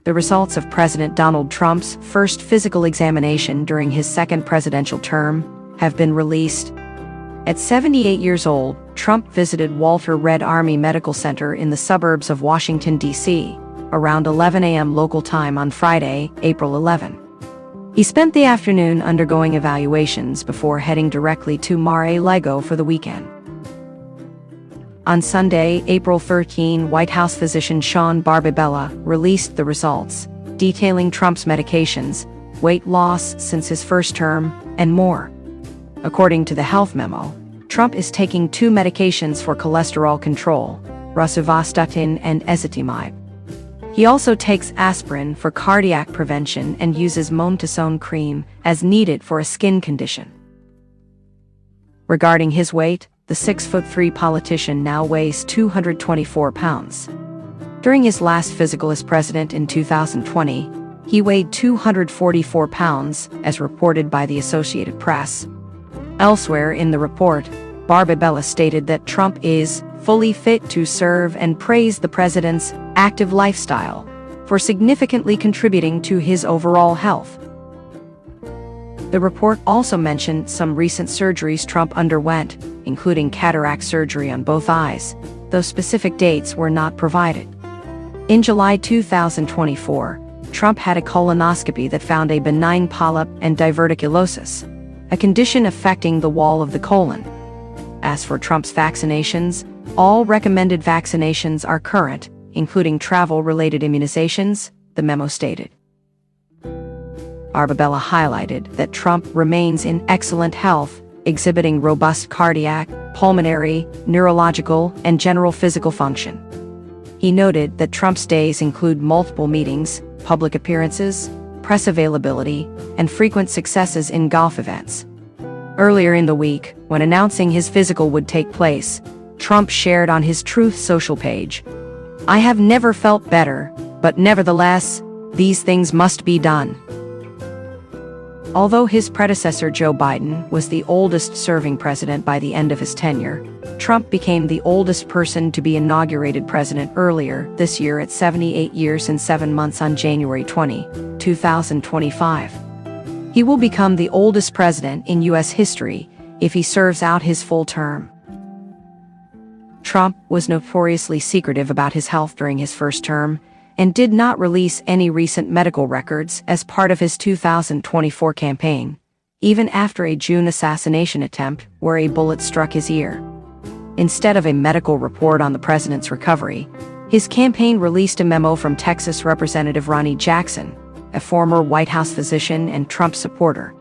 The results of President Donald Trump's first physical examination during his second presidential term have been released. At 78 years old, Trump visited Walter Reed Army Medical Center in the suburbs of Washington, D.C., around 11 a.m. local time on Friday, April 11. He spent the afternoon undergoing evaluations before heading directly to Mar-a-Lago for the weekend. On Sunday, April 13, White House physician Sean Barbabella released the results, detailing Trump's medications, weight loss since his first term, and more. According to the health memo, Trump is taking 2 medications for cholesterol control, rosuvastatin and ezetimibe. He also takes aspirin for cardiac prevention and uses mometasone cream as needed for a skin condition. Regarding his weight, the 6'3" politician now weighs 224 pounds. During his last physical as president in 2020, he weighed 244 pounds, as reported by the Associated Press. Elsewhere in the report, Barbabella stated that Trump is fully fit to serve and praised the president's active lifestyle for significantly contributing to his overall health. The report also mentioned some recent surgeries Trump underwent, including cataract surgery on both eyes, though specific dates were not provided. In July 2024, Trump had a colonoscopy that found a benign polyp and diverticulosis, a condition affecting the wall of the colon. As for Trump's vaccinations, all recommended vaccinations are current, including travel-related immunizations, the memo stated. Barbabella highlighted that Trump remains in excellent health, exhibiting robust cardiac, pulmonary, neurological, and general physical function. He noted that Trump's days include multiple meetings, public appearances, press availability, and frequent successes in golf events. Earlier in the week, when announcing his physical would take place, Trump shared on his Truth Social page, "I have never felt better, but nevertheless, these things must be done." Although his predecessor Joe Biden was the oldest serving president by the end of his tenure, Trump became the oldest person to be inaugurated president earlier this year at 78 years and 7 months on January 20, 2025. He will become the oldest president in U.S. history if he serves out his full term. Trump was notoriously secretive about his health during his first term, and did not release any recent medical records as part of his 2024 campaign, even after a June assassination attempt where a bullet struck his ear. Instead of a medical report on the president's recovery, his campaign released a memo from Texas Representative Ronnie Jackson, a former White House physician and Trump supporter.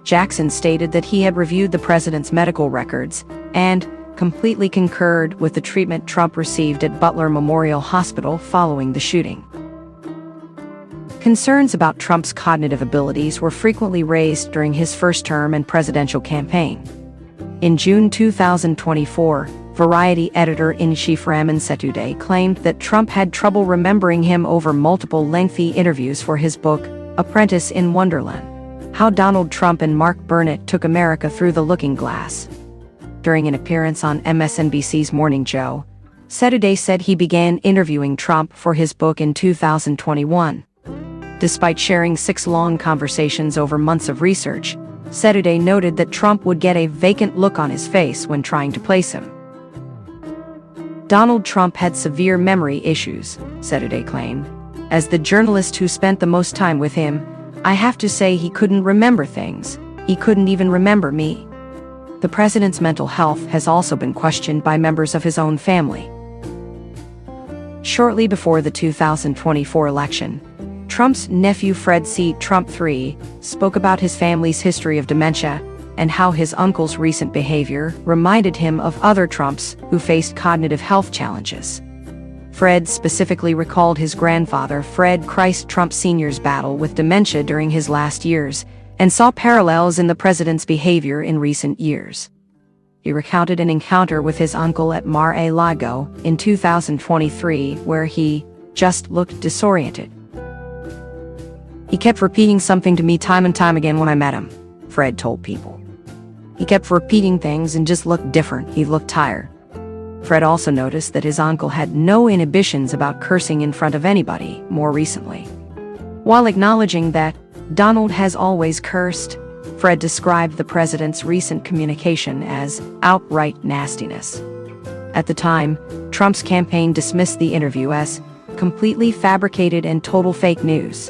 Jackson stated that he had reviewed the president's medical records and completely concurred with the treatment Trump received at Butler Memorial Hospital following the shooting. Concerns about Trump's cognitive abilities were frequently raised during his first term and presidential campaign. In June 2024, Variety editor-in-chief Raman Sethude claimed that Trump had trouble remembering him over multiple lengthy interviews for his book, Apprentice in Wonderland: How Donald Trump and Mark Burnett Took America Through the Looking Glass. During an appearance on MSNBC's Morning Joe, Sethude said he began interviewing Trump for his book in 2021. Despite sharing 6 long conversations over months of research, Sethude noted that Trump would get a vacant look on his face when trying to place him. Donald Trump had severe memory issues, Sethude claimed. As the journalist who spent the most time with him, I have to say he couldn't remember things. He couldn't even remember me. The president's mental health has also been questioned by members of his own family. Shortly before the 2024 election, Trump's nephew Fred C. Trump III spoke about his family's history of dementia and how his uncle's recent behavior reminded him of other Trumps who faced cognitive health challenges. Fred specifically recalled his grandfather Fred Christ Trump Sr.'s battle with dementia during his last years, and saw parallels in the president's behavior in recent years. He recounted an encounter with his uncle at Mar-a-Lago in 2023 where he just looked disoriented. He kept repeating something to me time and time again when I met him, Fred told People. He kept repeating things and just looked different. He looked tired. Fred also noticed that his uncle had no inhibitions about cursing in front of anybody more recently. While acknowledging that Donald has always cursed, Fred described the president's recent communication as outright nastiness. At the time, Trump's campaign dismissed the interview as completely fabricated and total fake news.